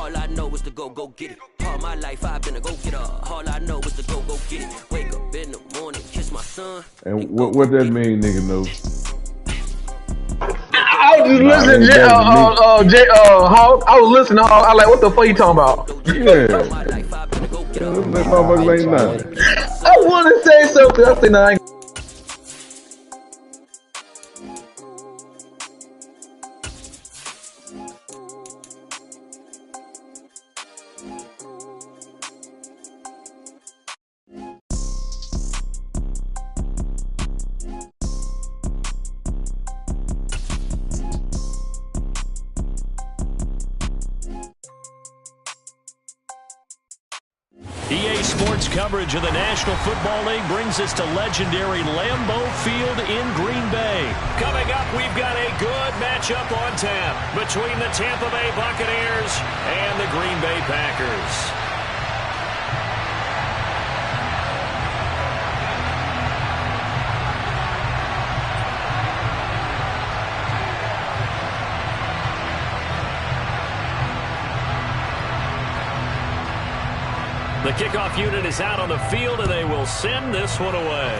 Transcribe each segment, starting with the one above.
All I know is to go get it. All my life I've been a go-getter. All I know is to go get it. Wake up in the morning, kiss my son. And what that mean, nigga, know? I was just listening to Hawk. I was listening to Hawk. I like, what the fuck you talking about? Yeah. That motherfucker ain't nothing. I want to say something. I say, no, I ain't. EA Sports coverage of the National Football League brings us to legendary Lambeau Field in Green Bay. Coming up, we've got a good matchup on tap between the Tampa Bay Buccaneers and the Green Bay Packers. The kickoff unit is out on the field, and they will send this one away.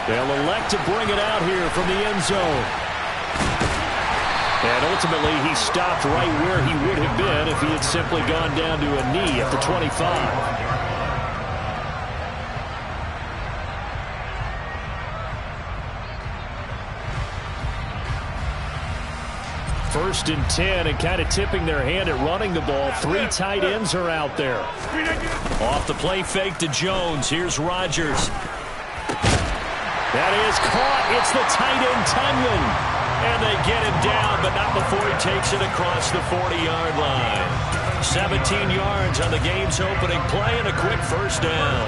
They'll elect to bring it out here from the end zone. And ultimately, he stopped right where he would have been if he had simply gone down to a knee at the 25. First and 10, and kind of tipping their hand at running the ball. Three tight ends are out there. Off the play fake to Jones. Here's Rodgers. That is caught. It's the tight end, Tunyon. And they get him down, but not before he takes it across the 40-yard line. 17 yards on the game's opening play and a quick first down.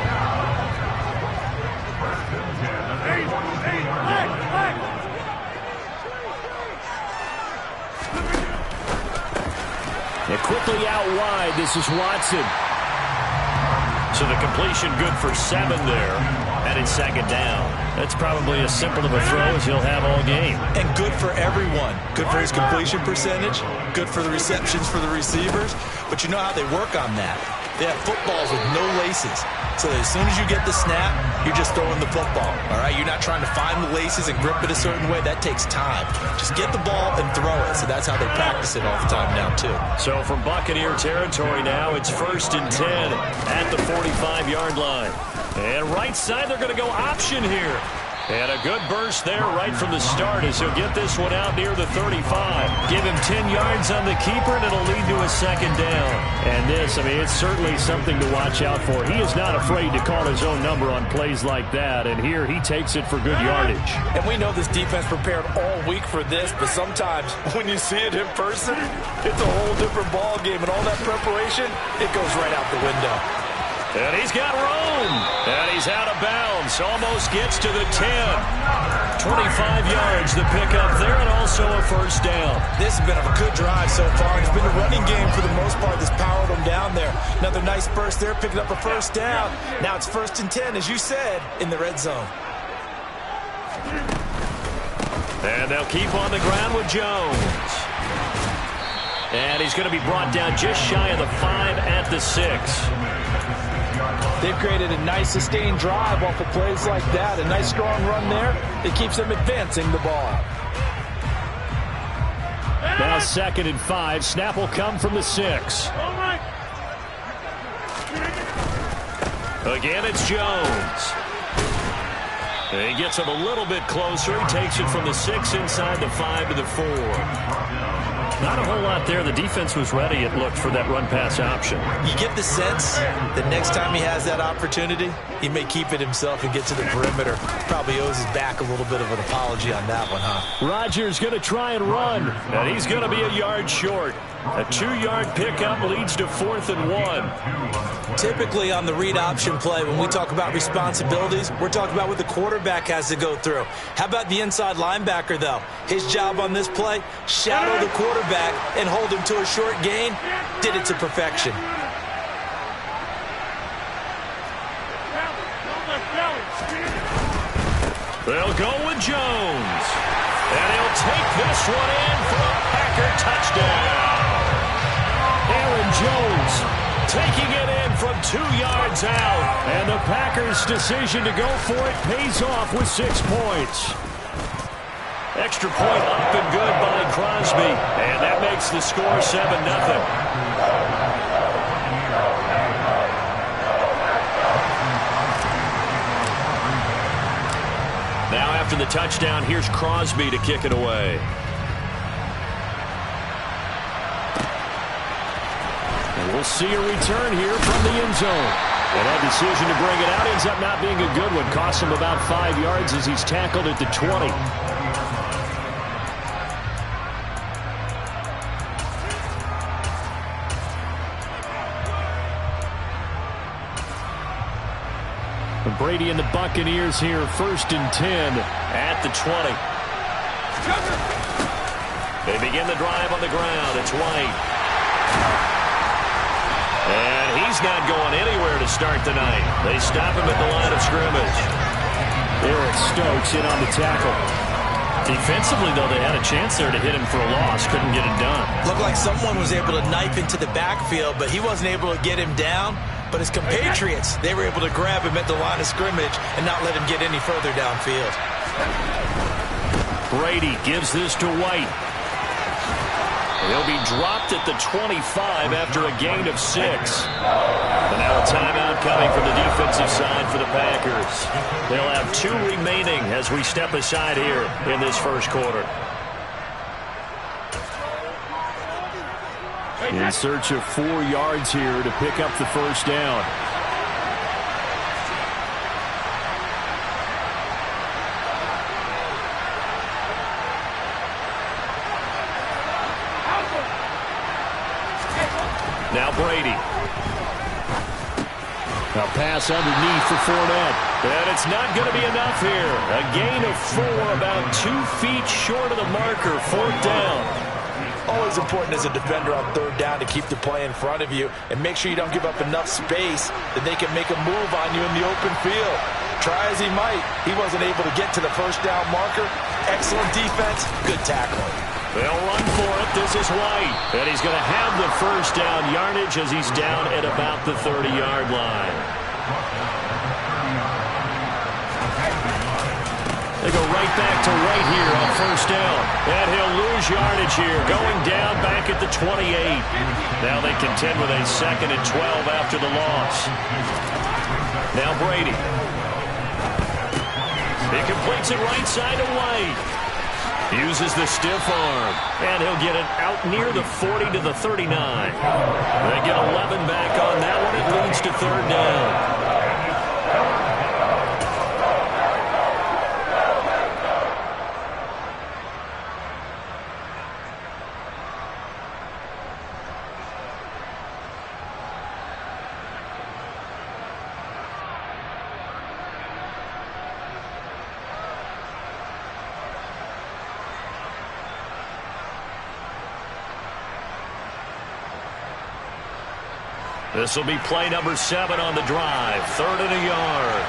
And quickly out wide, this is Watson. So the completion good for 7 there. And it's second down. That's probably as simple of a throw as he'll have all game. And good for everyone. Good for his completion percentage. Good for the receptions for the receivers. But you know how they work on that. They have footballs with no laces. So that as soon as you get the snap, you're just throwing the football. All right? You're not trying to find the laces and grip it a certain way. That takes time. Just get the ball and throw it. So that's how they practice it all the time now, too. So from Buccaneer territory now, it's first and 10 at the 45-yard line. And right side, they're going to go option here. And a good burst there right from the start as he'll get this one out near the 35. Give him 10 yards on the keeper, and it'll lead to a second down. And this, I mean, it's certainly something to watch out for. He is not afraid to call his own number on plays like that, and here he takes it for good yardage. And we know this defense prepared all week for this, but sometimes when you see it in person, it's a whole different ball game, and all that preparation, it goes right out the window. And he's got room. And he's out of bounds. Almost gets to the 10. 25 yards the pickup there, and also a first down. This has been a good drive so far. It's been a running game for the most part that's powered them down there. Another nice burst there, picking up a first down. Now it's first and 10, as you said, in the red zone. And they'll keep on the ground with Jones. And he's going to be brought down just shy of the 5 at the 6. They've created a nice sustained drive off of plays like that. A nice strong run there. It keeps them advancing the ball. Now second and 5. Snap will come from the 6. Again, it's Jones. And he gets him a little bit closer. He takes it from the 6 inside the 5 to the 4. Not a whole lot there. The defense was ready, it looked, for that run-pass option. You get the sense that next time he has that opportunity, he may keep it himself and get to the perimeter. Probably owes his back a little bit of an apology on that one, huh? Rodgers going to try and run, and he's going to be a yard short. A 2-yard pickup leads to 4th and 1. Typically on the read option play, when we talk about responsibilities, we're talking about what the quarterback has to go through. How about the inside linebacker, though? His job on this play, shadow the quarterback and hold him to a short gain. Did it to perfection. They'll go with Jones. And he'll take this one in for a Packer touchdown. touchdown. Aaron Jones taking it in from 2 yards out. And the Packers' decision to go for it pays off with 6 points. Extra point up and good by Crosby. And that makes the score 7-0. Now after the touchdown, here's Crosby to kick it away. And we'll see a return here from the end zone. And that decision to bring it out ends up not being a good one. Costs him about 5 yards as he's tackled at the 20. Brady and the Buccaneers here, 1st and 10 at the 20. They begin the drive on the ground. It's White. And he's not going anywhere to start the night. They stop him at the line of scrimmage. Eric Stokes in on the tackle. Defensively, though, they had a chance there to hit him for a loss. Couldn't get it done. Looked like someone was able to knife into the backfield, but he wasn't able to get him down. But his compatriots, they were able to grab him at the line of scrimmage and not let him get any further downfield. Brady gives this to White. He'll be dropped at the 25 after a gain of 6. And now a timeout coming from the defensive side for the Packers. They'll have 2 remaining as we step aside here in this first quarter. In search of 4 yards here to pick up the first down. Now Brady. A pass underneath for Fournette. And it's not going to be enough here. A gain of 4, about 2 feet short of the marker. 4th down. Always important as a defender on 3rd down to keep the play in front of you and make sure you don't give up enough space that they can make a move on you in the open field. Try as he might, he wasn't able to get to the first down marker. Excellent defense, good tackling. They'll run for it. This is White. And he's going to have the first down yardage as he's down at about the 30-yard line. They go right back to White here on 1st down. And he'll lose yardage here, going down back at the 28. Now they contend with a 2nd and 12 after the loss. Now Brady. He completes it right side to White. Uses the stiff arm. And he'll get it out near the 40 to the 39. They get 11 back on that one. It leads to 3rd down. This will be play number 7 on the drive. 3rd and a yard.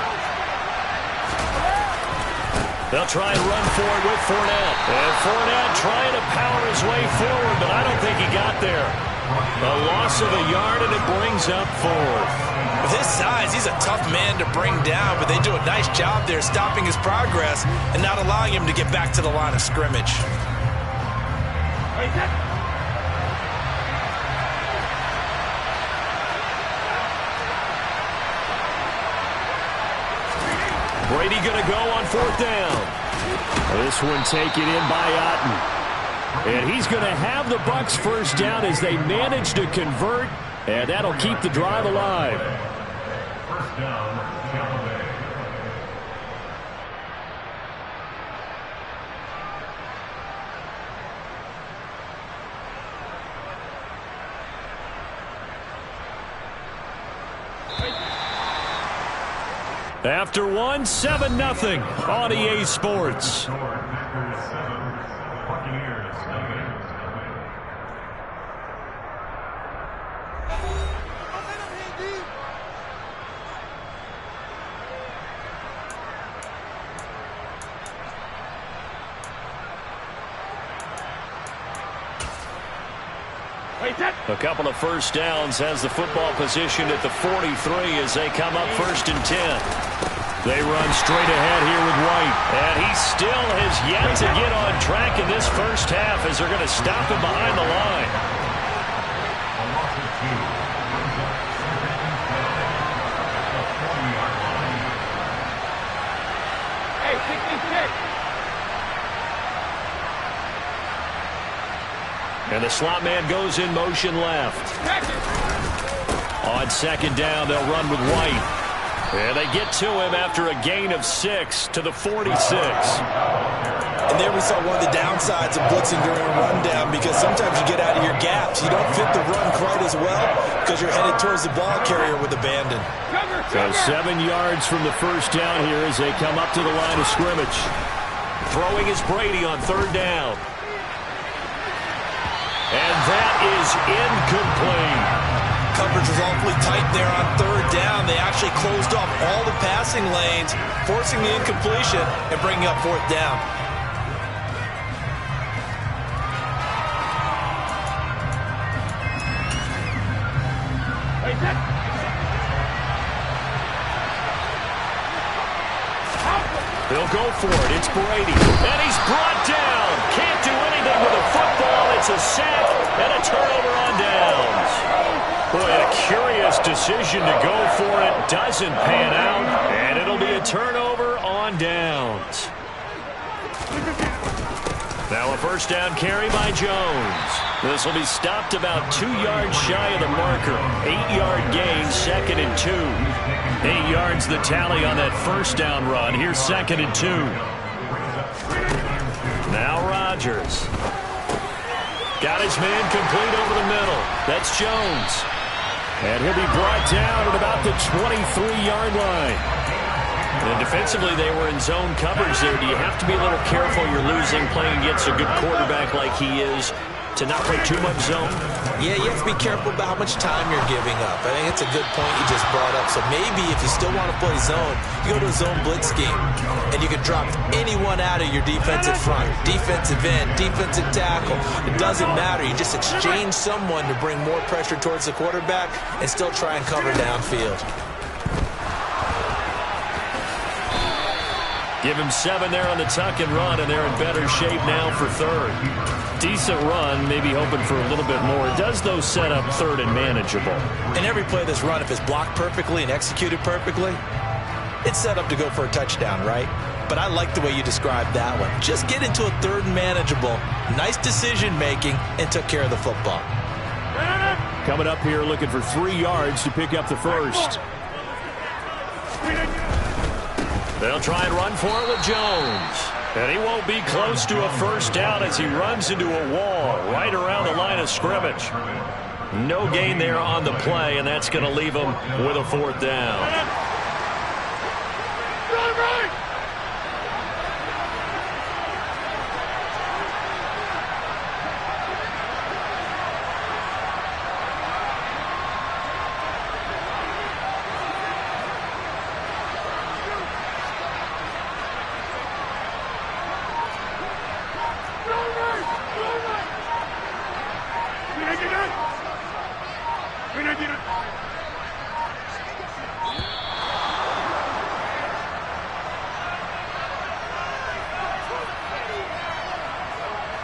They'll try and run for it with Fournette. And Fournette trying to power his way forward, but I don't think he got there. A loss of a yard, and it brings up 4th. With his size, he's a tough man to bring down, but they do a nice job there stopping his progress and not allowing him to get back to the line of scrimmage. Brady going to go on 4th down. This one taken in by Otten. And he's going to have the Bucs first down as they manage to convert, and that'll keep the drive alive. First down, Tampa Bay. After 1, 7-0 on EA Sports. A couple of first downs has the football positioned at the 43 as they come up 1st and 10. They run straight ahead here with White. And he still has yet to get on track in this first half as they're going to stop him behind the line. And the slot man goes in motion left. On 2nd down, they'll run with White. And they get to him after a gain of 6 to the 46. And there we saw one of the downsides of blitzing during a rundown, because sometimes you get out of your gaps. You don't fit the run quite as well because you're headed towards the ball carrier with abandon. So 7 yards from the first down here as they come up to the line of scrimmage. Throwing is Brady on 3rd down. And that is incomplete. Coverage was awfully tight there on 3rd down. They actually closed off all the passing lanes, forcing the incompletion and bringing up 4th down. They'll go for it. It's Brady. And he's brought down. Can't do anything with a football. It's a sack and a turnover on downs. Boy, a curious decision to go for it. Doesn't pan out. And it'll be a turnover on downs. Now a first down carry by Jones. This will be stopped about 2 yards shy of the marker. 8-yard gain, 2nd and 2. 8 yards the tally on that first down run. Here's 2nd and 2. Now Rodgers. Got his man complete over the middle. That's Jones. And he'll be brought down at about the 23-yard line. And defensively, they were in zone coverage there. Do you have to be a little careful? You're losing playing against a good quarterback like he is to not play too much zone? Yeah, you have to be careful about how much time you're giving up. I think it's a good point you just brought up. So maybe if you still want to play zone, you go to a zone blitz scheme, and you can drop anyone out of your defensive front. Defensive end, defensive tackle. It doesn't matter. You just exchange someone to bring more pressure towards the quarterback and still try and cover downfield. Give him 7 there on the tuck and run, and they're in better shape now for 3rd. Decent run, maybe hoping for a little bit more. It does, though, set up 3rd and manageable. And every play of this run, if it's blocked perfectly and executed perfectly, it's set up to go for a touchdown, right? But I like the way you described that one. Just get into a 3rd and manageable, nice decision-making, and took care of the football. Coming up here looking for 3 yards to pick up the first. They'll try and run for it with Jones. And he won't be close to a first down as he runs into a wall right around the line of scrimmage. No gain there on the play, and that's going to leave him with a 4th down.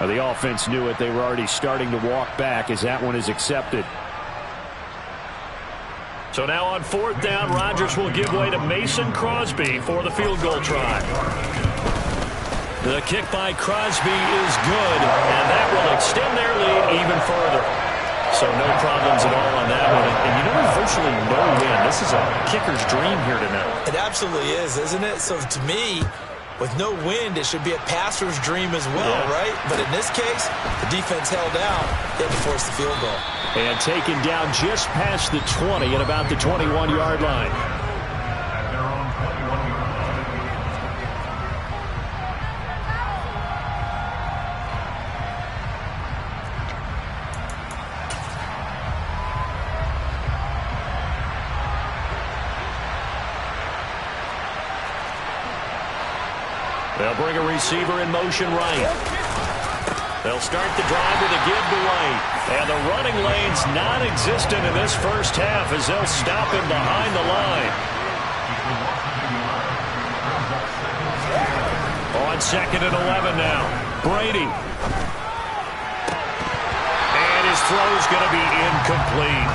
The offense knew it. They were already starting to walk back as that one is accepted. So now on 4th down, Rodgers will give way to Mason Crosby for the field goal try. The kick by Crosby is good, and that will extend their lead even further. So no problems at all on that one. And you know, there's virtually no win. This is a kicker's dream here tonight. It absolutely is, isn't it? So to me, with no wind, it should be a passer's dream as well, right? But in this case, the defense held out. They had to force the field goal. And taken down just past the 20 at about the 21-yard line. They'll bring a receiver in motion right. They'll start the drive with a give to White. And the running lane's non-existent in this first half as they'll stop him behind the line. On 2nd and 11 now. Brady. And his throw's going to be incomplete.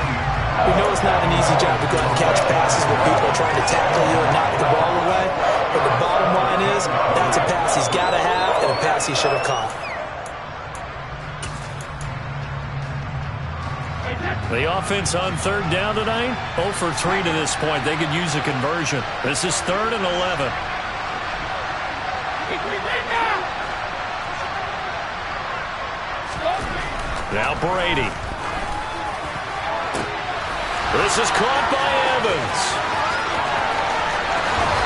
We know it's not an easy job to go out and catch passes when people are trying to tackle you and knock the ball away. But the bottom line is, that's a pass he's got to have and a pass he should have caught. The offense on 3rd down tonight, 0 for 3 to this point. They could use a conversion. This is 3rd and 11. Now Brady. This is caught by Evans.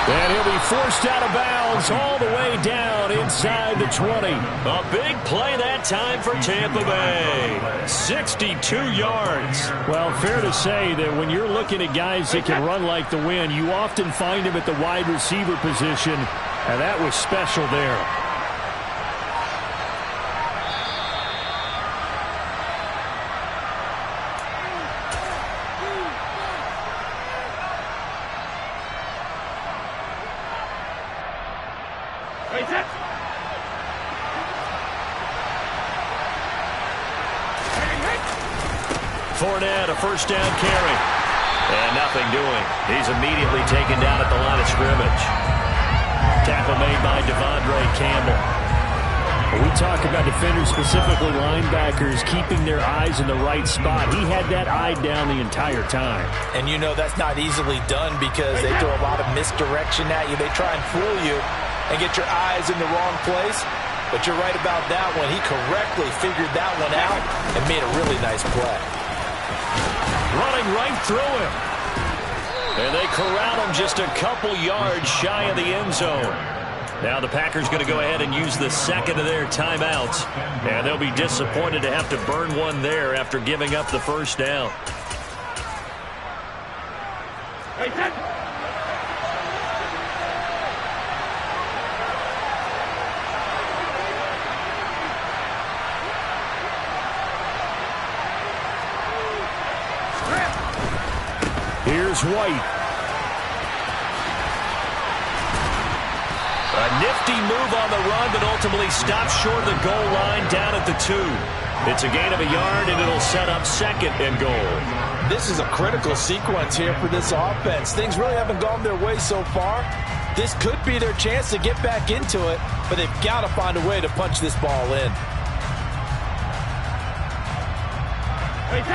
And he'll be forced out of bounds all the way down inside the 20. A big play that time for Tampa Bay. 62 yards. Well, fair to say that when you're looking at guys that can run like the wind, you often find them at the wide receiver position, and that was special there. Fournette, a first down carry. And nothing doing. He's immediately taken down at the line of scrimmage. Tackle made by Devondre Campbell. We talk about defenders, specifically linebackers, keeping their eyes in the right spot. He had that eye down the entire time. And you know that's not easily done because they throw a lot of misdirection at you. They try and fool you and get your eyes in the wrong place. But you're right about that one. He correctly figured that one out and made a really nice play. Running right through him. And they corral him just a couple yards shy of the end zone. Now the Packers going to go ahead and use the second of their timeouts. And they'll be disappointed to have to burn one there after giving up the first down. Here's White. A nifty move on the run, but ultimately stops short of the goal line down at the 2. It's a gain of a yard, and it'll set up 2nd and goal. This is a critical sequence here for this offense. Things really haven't gone their way so far. This could be their chance to get back into it, but they've got to find a way to punch this ball in.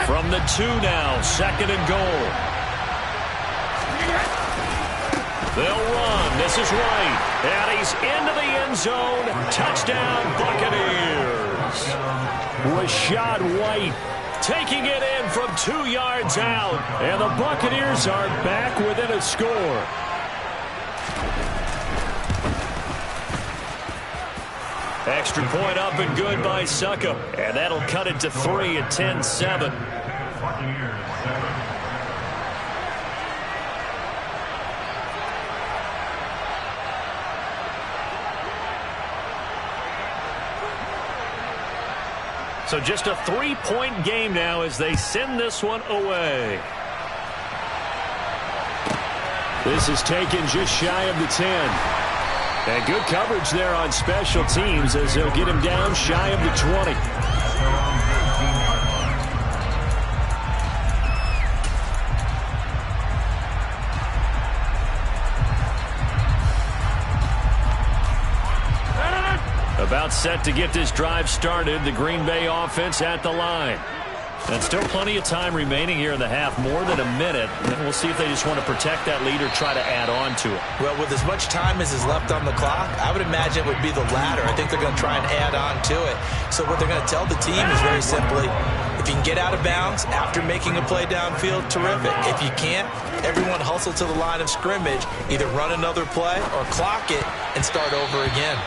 From the 2 now, 2nd and goal. They'll run. This is White. And he's into the end zone. Touchdown, Buccaneers. Rashad White taking it in from 2 yards out. And the Buccaneers are back within a score. Extra point up and good by Suckup. And that'll cut it to 3 at 10-7. So just a 3-point game now as they send this one away. This is taken just shy of the 10. And good coverage there on special teams as they'll get him down shy of the 20. About set to get this drive started. The Green Bay offense at the line. And still plenty of time remaining here in the half, more than a minute. And we'll see if they just want to protect that lead or try to add on to it. Well, with as much time as is left on the clock, I would imagine it would be the latter. I think they're going to try and add on to it. So what they're going to tell the team is very simply, if you can get out of bounds after making a play downfield, terrific. If you can't, everyone hustle to the line of scrimmage, either run another play or clock it and start over again.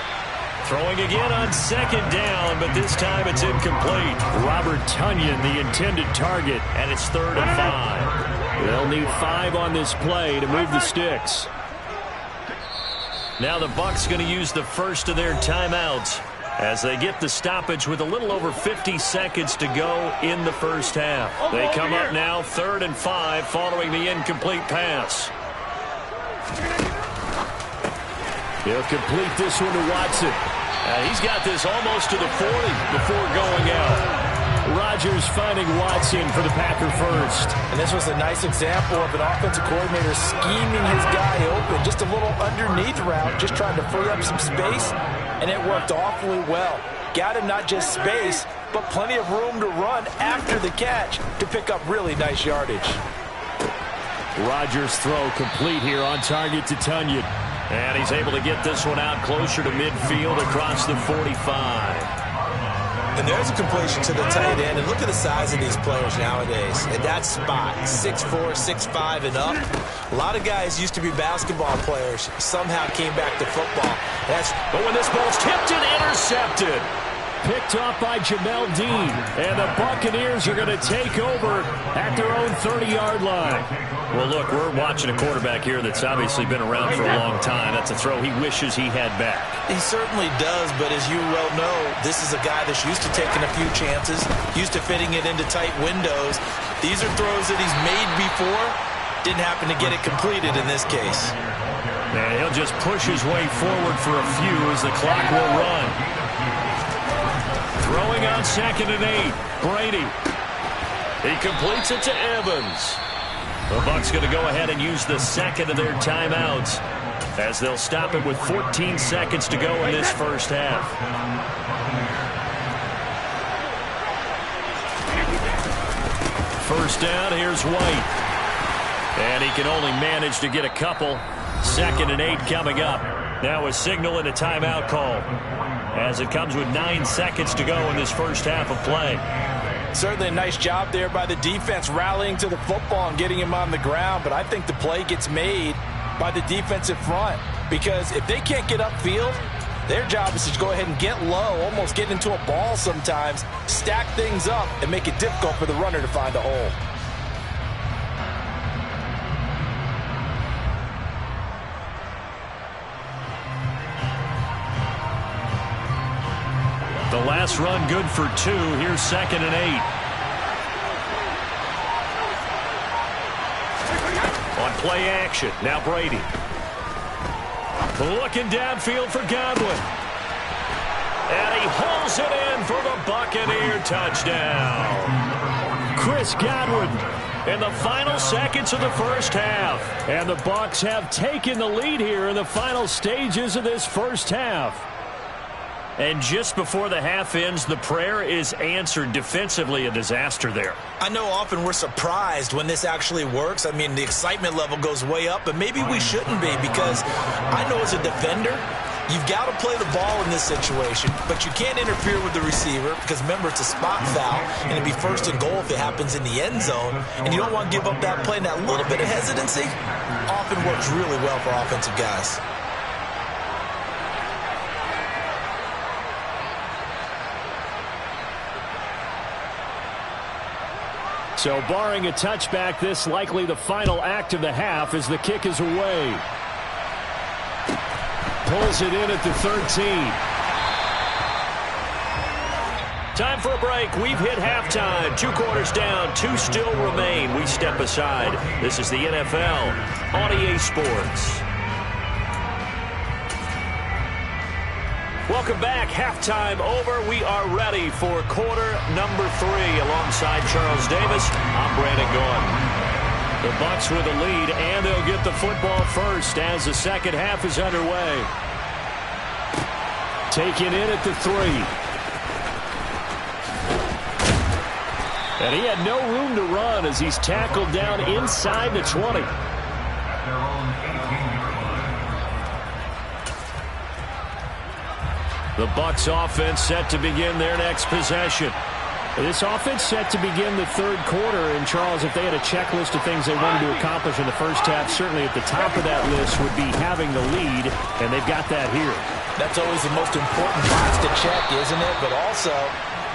Throwing again on 2nd down, but this time it's incomplete. Robert Tonyan, the intended target, and it's 3rd and 5. They'll need 5 on this play to move the sticks. Now the Bucs going to use the first of their timeouts. as they get the stoppage with a little over 50 seconds to go in the first half. They come up now 3rd and 5 following the incomplete pass. He'll complete this one to Watson. He's got this almost to the 40 before going out. Rodgers finding Watson for the Packer first. And this was a nice example of an offensive coordinator scheming his guy open. Just a little underneath route, just trying to free up some space, and it worked awfully well. Got him not just space, but plenty of room to run after the catch to pick up really nice yardage. Rodgers' throw complete here on target to Tunyon. And he's able to get this one out closer to midfield across the 45. And there's a completion to the tight end. And look at the size of these players nowadays. At that spot, 6'4", 6'5", and up. A lot of guys used to be basketball players. Somehow came back to football. But when this ball's tipped and intercepted. Picked off by Jamel Dean. And the Buccaneers are going to take over at their own 30-yard line. Well, look, we're watching a quarterback here that's obviously been around for a long time. That's a throw he wishes he had back. He certainly does, but as you well know, this is a guy that's used to taking a few chances, used to fitting it into tight windows. These are throws that he's made before. Didn't happen to get it completed in this case. And he'll just push his way forward for a few as the clock will run. Throwing on 2nd and 8. Brady. He completes it to Evans. The Bucs going to go ahead and use the second of their timeouts as they'll stop it with 14 seconds to go in this first half. First down, here's White. And he can only manage to get a couple. 2nd and 8 coming up. Now a signal and a timeout call as it comes with 9 seconds to go in this first half of play. Certainly a nice job there by the defense rallying to the football and getting him on the ground, but I think the play gets made by the defensive front because if they can't get upfield, their job is to go ahead and get low, almost get into a ball sometimes, stack things up, and make it difficult for the runner to find a hole. The last run good for 2. Here's 2nd and 8. On play action. Now Brady. Looking downfield for Godwin. And he hauls it in for the Buccaneer touchdown. Chris Godwin in the final seconds of the first half. And the Bucs have taken the lead here in the final stages of this first half. And just before the half ends, the prayer is answered. Defensively, a disaster there. I know often we're surprised when this actually works. I mean, the excitement level goes way up, but maybe we shouldn't be because I know as a defender, you've got to play the ball in this situation, but you can't interfere with the receiver because, remember, it's a spot foul, and it'd be 1st and goal if it happens in the end zone, and you don't want to give up that play. And that little bit of hesitancy often works really well for offensive guys. So barring a touchback, this likely the final act of the half as the kick is away. Pulls it in at the 13. Time for a break. We've hit halftime. 2 quarters down, 2 still remain. We step aside. This is the NFL on EA Sports. Welcome back. Halftime over. We are ready for quarter number 3. Alongside Charles Davis, I'm Brandon Gordon. The Bucs with the lead, and they'll get the football first as the second half is underway. Taken in at the 3. And he had no room to run as he's tackled down inside the 20. The Bucs offense set to begin their next possession. This offense set to begin the third quarter. And, Charles, if they had a checklist of things they wanted to accomplish in the first half, certainly at the top of that list would be having the lead, and they've got that here. That's always the most important box to check, isn't it? But also,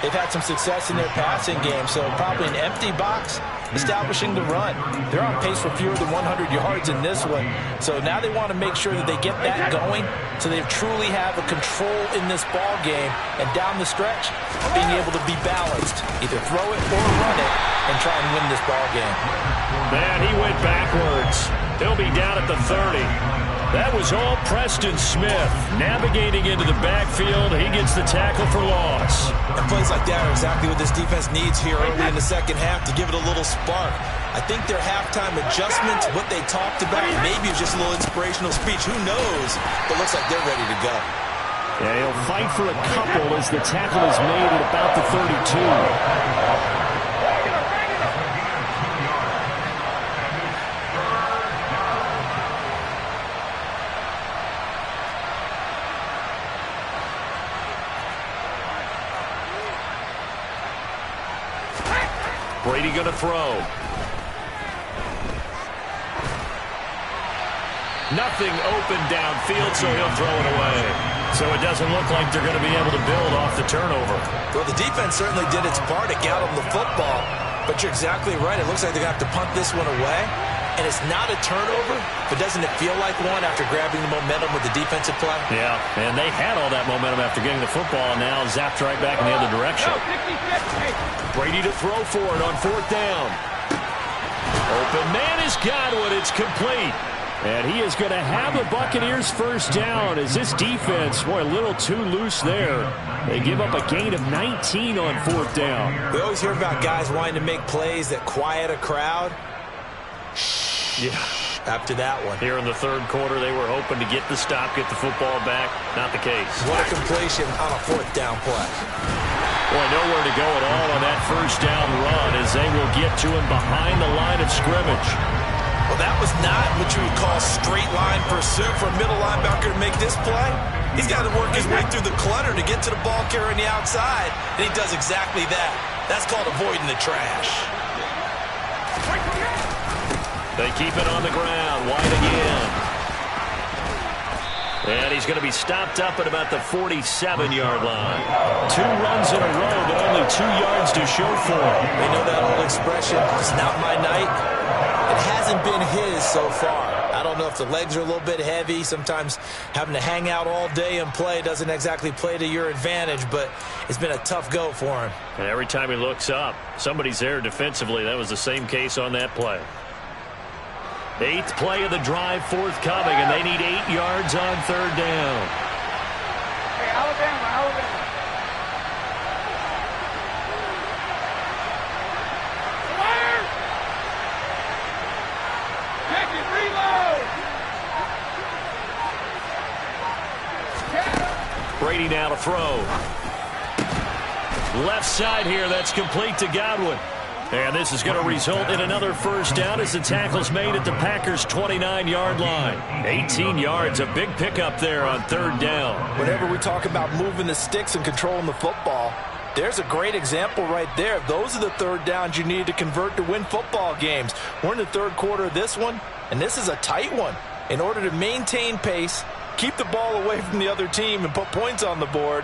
they've had some success in their passing game, so probably an empty box, establishing the run. They're on pace for fewer than 100 yards in this one, so now they want to make sure that they get that going so they truly have a control in this ball game, and down the stretch, being able to be balanced, either throw it or run it, and try and win this ball game. Man, he went backwards. He'll be down at the 30. That was all Preston Smith navigating into the backfield. He gets the tackle for loss. And plays like that are exactly what this defense needs here early in the second half to give it a little spark. I think their halftime adjustments, what they talked about, maybe it's just a little inspirational speech. Who knows? But looks like they're ready to go. Yeah, he'll fight for a couple as the tackle is made at about the 32. Brady going to throw. Nothing open downfield, so he'll throw it away. So it doesn't look like they're going to be able to build off the turnover. Well, the defense certainly did its part to get them the football, but you're exactly right. It looks like they're going to have to punt this one away, and it's not a turnover, but doesn't it feel like one after grabbing the momentum with the defensive play? Yeah, and they had all that momentum after getting the football, and now zapped right back in the other direction. Brady to throw for it on 4th down. Open man is Godwin. It's complete. And he is going to have the Buccaneers first down as this defense, boy, a little too loose there. They give up a gain of 19 on 4th down. We always hear about guys wanting to make plays that quiet a crowd. Yeah. After that one. Here in the 3rd quarter, they were hoping to get the stop, get the football back. Not the case. What a completion on a 4th down play. Boy, nowhere to go at all on that first down run as they will get to him behind the line of scrimmage. Well, that was not what you would call straight line pursuit for a middle linebacker to make this play. He's got to work his way through the clutter to get to the ball carrier on the outside, and he does exactly that. That's called avoiding the trash. They keep it on the ground. Wide again. And he's going to be stopped up at about the 47-yard line. 2 runs in a row, but only 2 yards to show for him. They know that old expression, it's not my night. It hasn't been his so far. I don't know if the legs are a little bit heavy. Sometimes having to hang out all day and play doesn't exactly play to your advantage, but it's been a tough go for him. And every time he looks up, somebody's there defensively. That was the same case on that play. 8th play of the drive forthcoming, and they need 8 yards on 3rd down. Hey, Alabama. Brady now to throw. Left side here, that's complete to Godwin. And this is going to result in another first down as the tackle's made at the Packers' 29-yard line. 18 yards, a big pickup there on 3rd down. Whenever we talk about moving the sticks and controlling the football, there's a great example right there. Those are the 3rd downs you need to convert to win football games. We're in the 3rd quarter of this one, and this is a tight one. In order to maintain pace, keep the ball away from the other team, and put points on the board,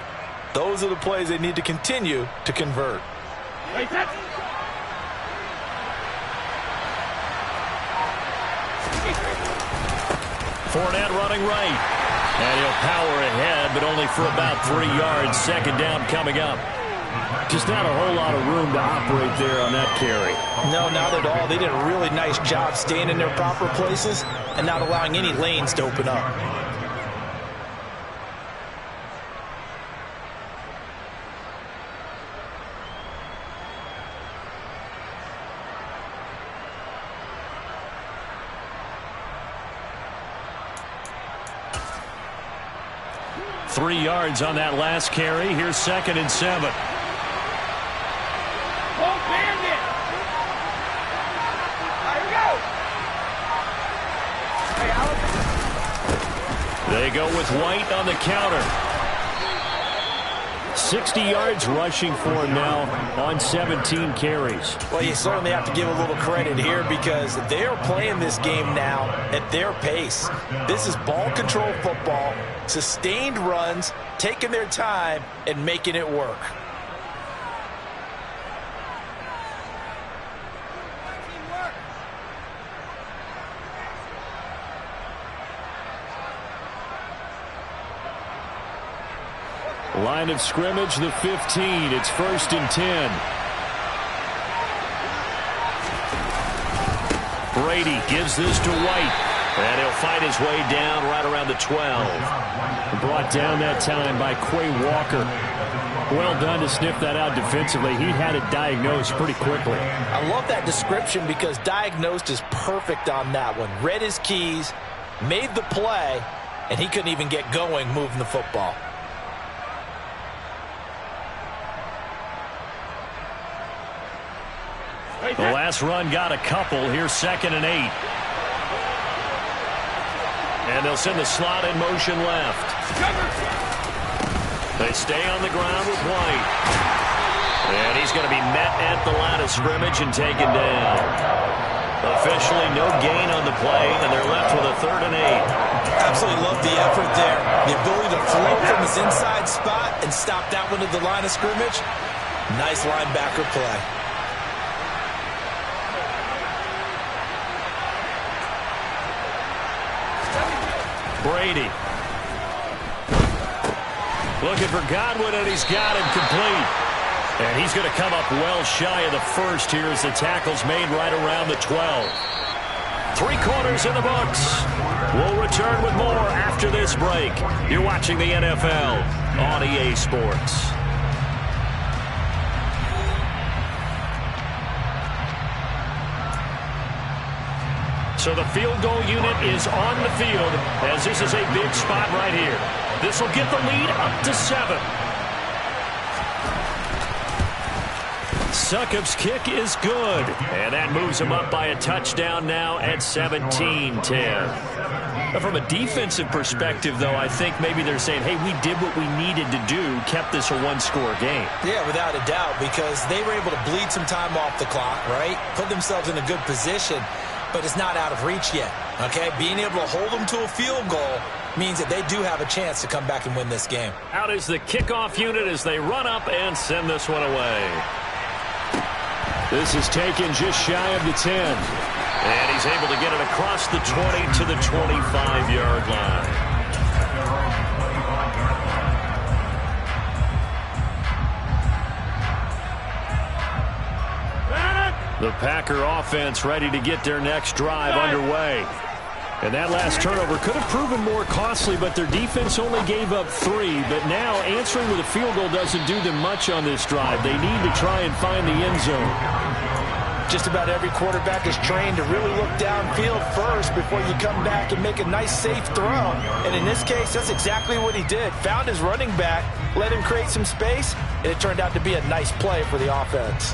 those are the plays they need to continue to convert. Fournette running right. And he'll power ahead, but only for about 3 yards. 2nd down coming up. Just not a whole lot of room to operate there on that carry. No, not at all. They did a really nice job staying in their proper places and not allowing any lanes to open up. Three yards on that last carry. Here's 2nd and 7. They go with White on the counter. 60 yards rushing for him now on 17 carries. Well, you certainly have to give a little credit here because they're playing this game now at their pace. This is ball control football, sustained runs, taking their time, and making it work. Line of scrimmage, the 15. It's 1st and 10. Brady gives this to White. And he'll fight his way down right around the 12. Brought down that time by Quay Walker. Well done to sniff that out defensively. He had it diagnosed pretty quickly. I love that description because diagnosed is perfect on that one. Read his keys, made the play, and he couldn't even get going moving the football. The last run got a couple. Here's 2nd and 8. And they'll send the slot in motion left. They stay on the ground with White. And he's going to be met at the line of scrimmage and taken down. Officially no gain on the play, and they're left with a 3rd and 8. Absolutely love the effort there. The ability to float from his inside spot and stop that one at the line of scrimmage. Nice linebacker play. Brady. Looking for Godwin, and he's got him complete. And he's going to come up well shy of the first here as the tackle's made right around the 12. 3 quarters in the books. We'll return with more after this break. You're watching the NFL on EA Sports. So the field goal unit is on the field as this is a big spot right here. This will get the lead up to 7. Succop's kick is good, and that moves him up by a touchdown now at 17-10. From a defensive perspective, though, I think maybe they're saying, hey, we did what we needed to do, kept this a 1-score game. Yeah, without a doubt, because they were able to bleed some time off the clock, right? Put themselves in a good position. But it's not out of reach yet, okay? Being able to hold them to a field goal means that they do have a chance to come back and win this game. Out is the kickoff unit as they run up and send this one away. This is taken just shy of the 10. And he's able to get it across the 20 to the 25-yard line. The Packer offense ready to get their next drive underway. And that last turnover could have proven more costly, but their defense only gave up 3. But now answering with a field goal doesn't do them much on this drive. They need to try and find the end zone. Just about every quarterback is trained to really look downfield first before you come back and make a nice, safe throw. And in this case, that's exactly what he did. Found his running back, let him create some space, and it turned out to be a nice play for the offense.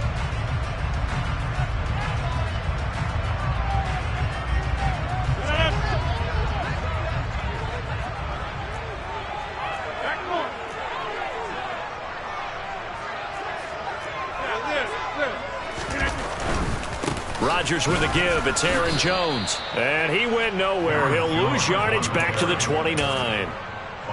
Rodgers with a give. It's Aaron Jones. And he went nowhere. He'll lose yardage back to the 29.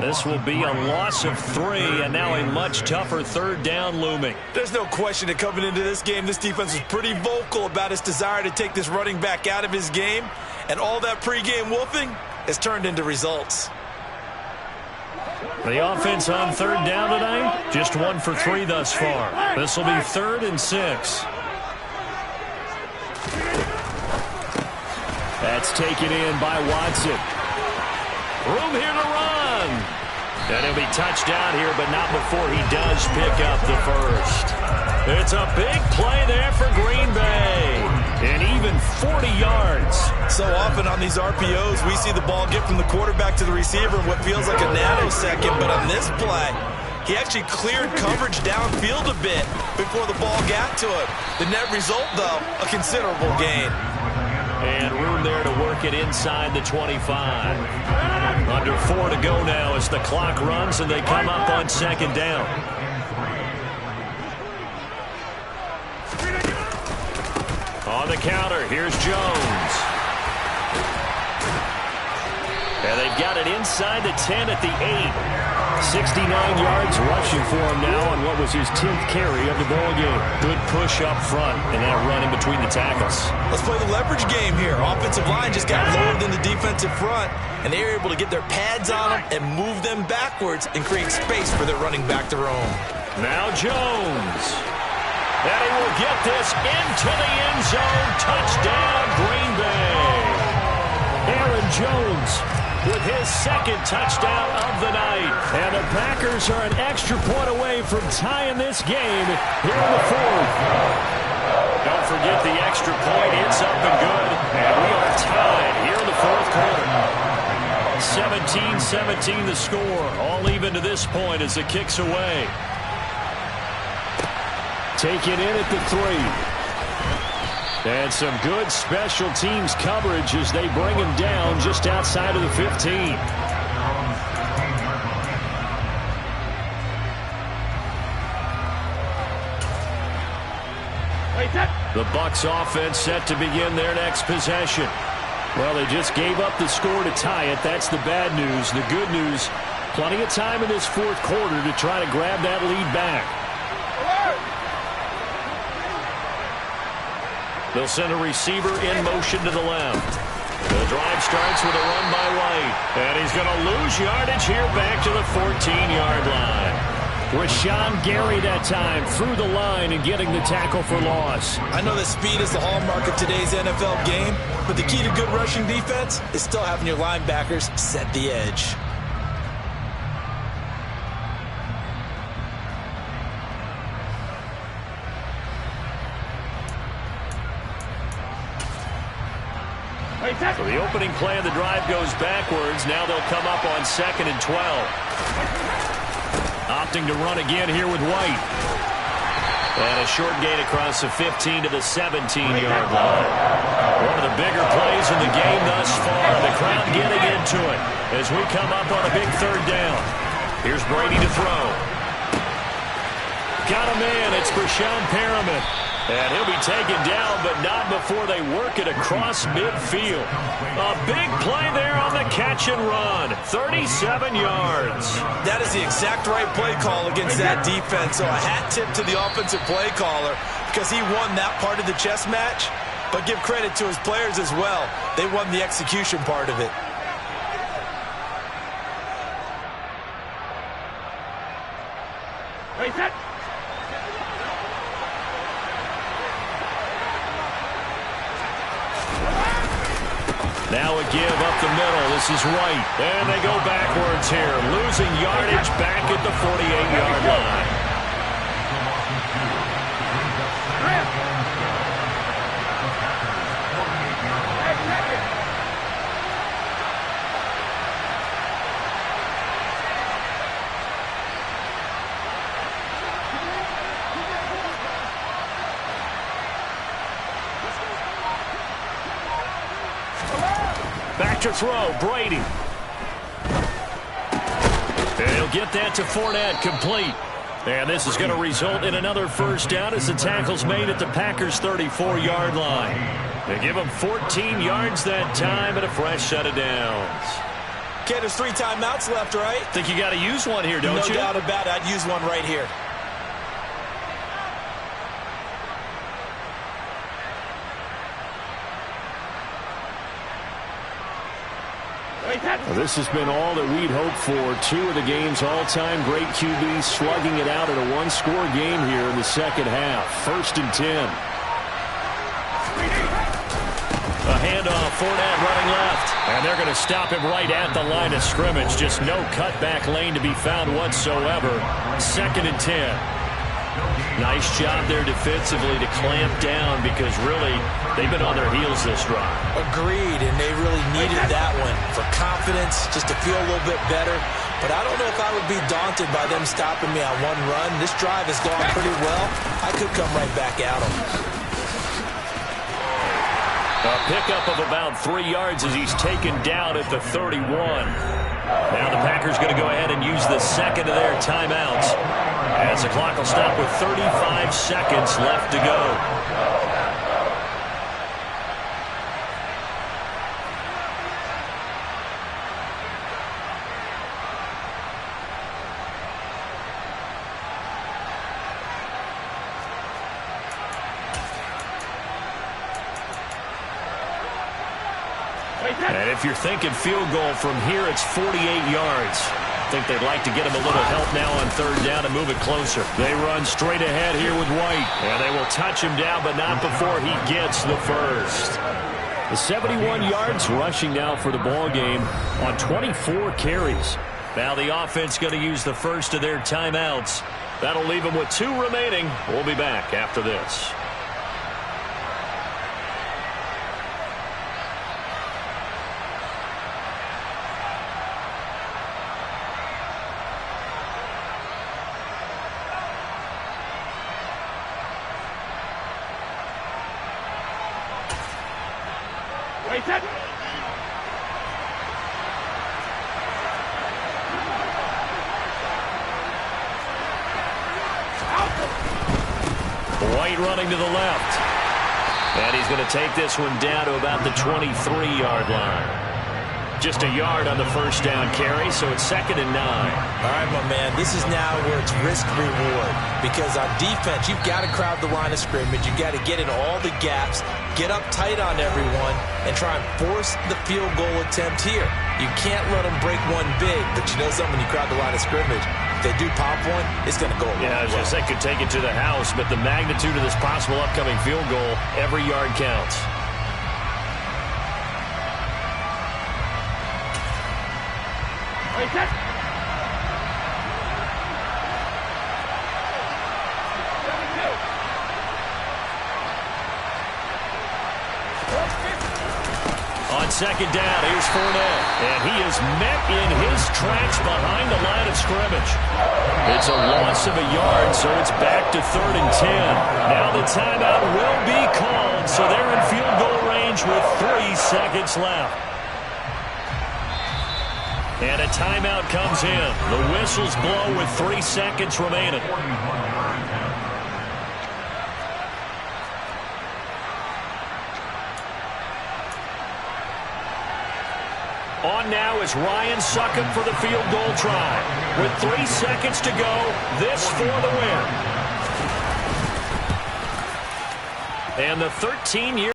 This will be a loss of 3, and now a much tougher 3rd down looming. There's no question that coming into this game, this defense was pretty vocal about its desire to take this running back out of his game, and all that pregame wolfing has turned into results. The offense on 3rd down tonight, just 1 for 3 thus far. This will be 3rd and 6. That's taken in by Watson. Room here to run. And he'll be touched down here, but not before he does pick up the first. It's a big play there for Green Bay. And even 40 yards. So often on these RPOs, we see the ball get from the quarterback to the receiver in what feels like a nanosecond. But on this play, he actually cleared coverage downfield a bit before the ball got to him. The net result, though, a considerable gain. And room there to work it inside the 25. Under 4 to go now as the clock runs and they come up on 2nd down. On the counter, here's Jones. And they've got it inside the 10 at the 8. 69 yards rushing for him now on what was his 10th carry of the ball game. Good push up front and that run in between the tackles. Let's play the leverage game here. Offensive line just got lower than the defensive front, and they were able to get their pads on them and move them backwards and create space for their running back to roam. Now Jones. And he will get this into the end zone. Touchdown, Green Bay. Aaron Jones with his second touchdown of the night. And the Packers are an extra point away from tying this game here in the fourth. Don't forget the extra point. It's up and good. And we are tied here in the fourth quarter. 17-17 the score. All even to this point as the kick's away. Taken in at the 3. And some good special teams coverage as they bring him down just outside of the 15. The Bucs offense set to begin their next possession. Well, they just gave up the score to tie it. That's the bad news. The good news, plenty of time in this fourth quarter to try to grab that lead back. They'll send a receiver in motion to the left. The drive starts with a run by White. And he's going to lose yardage here back to the 14-yard line. Rashawn Gary that time through the line and getting the tackle for loss. I know that speed is the hallmark of today's NFL game, but the key to good rushing defense is still having your linebackers set the edge. So the opening play of the drive goes backwards. Now they'll come up on 2nd and 12. Opting to run again here with White. And a short gain across the 15 to the 17-yard line. One of the bigger plays in the game thus far. The crowd getting into it as we come up on a big third down. Here's Brady to throw. Got a man. It's Brashon Perriman. And he'll be taken down, but not before they work it across midfield. A big play there on the catch and run. 37 yards. That is the exact right play call against that defense. So a hat tip to the offensive play caller because he won that part of the chess match. But give credit to his players as well. They won the execution part of it. Now a give up the middle. This is White. And they go backwards here. Losing yardage back at the 48-yard line. Back to throw, Brady. And he'll get that to Fournette, complete. And this is going to result in another first down as the tackle's made at the Packers' 34-yard line. They give him 14 yards that time and a fresh set of downs. Okay, there's 3 timeouts left, right? Think you got to use one here, don't you? No doubt about it. I'd use one right here. Well, this has been all that we'd hoped for. 2 of the game's all-time great QBs slugging it out in a one-score game here in the second half. 1st and 10. A handoff, Fournette running left. And they're going to stop him right at the line of scrimmage. Just no cutback lane to be found whatsoever. 2nd and 10. Nice job there defensively to clamp down because really they've been on their heels this drive. Agreed, and they really needed that one for confidence, just to feel a little bit better. But I don't know if I would be daunted by them stopping me on one run. This drive has gone pretty well. I could come right back at them. A pickup of about 3 yards as he's taken down at the 31. Now the Packers going to go ahead and use the second of their timeouts. As the clock will stop with 35 seconds left to go. And if you're thinking field goal from here, it's 48 yards. I think they'd like to get him a little help now on third down and move it closer. They run straight ahead here with White. And they will touch him down, but not before he gets the first. The 71 yards rushing now for the ball game on 24 carries. Now the offense going to use the first of their timeouts. That'll leave them with 2 remaining. We'll be back after this. White running to the left. And he's going to take this one down to about the 23-yard line. Just a yard on the first down carry, so it's 2nd and 9. All right, my man, this is now where it's risk-reward. Because on defense, you've got to crowd the line of scrimmage. You've got to get in all the gaps, get up tight on everyone, and try and force the field goal attempt here. You can't let them break one big, but you know something, when you crowd the line of scrimmage, if they do pop one, it's going to go a long way. I was going to say, could take it to the house, but the magnitude of this possible upcoming field goal, every yard counts. On second down, here's Fournette. And he is met in his tracks behind the line of scrimmage. It's a loss of a yard, so it's back to 3rd and 10. Now the timeout will be called, so they're in field goal range with 3 seconds left. And a timeout comes in. The whistles blow with 3 seconds remaining. On now is Ryan Succop for the field goal try. With 3 seconds to go, this for the win. And the 13-year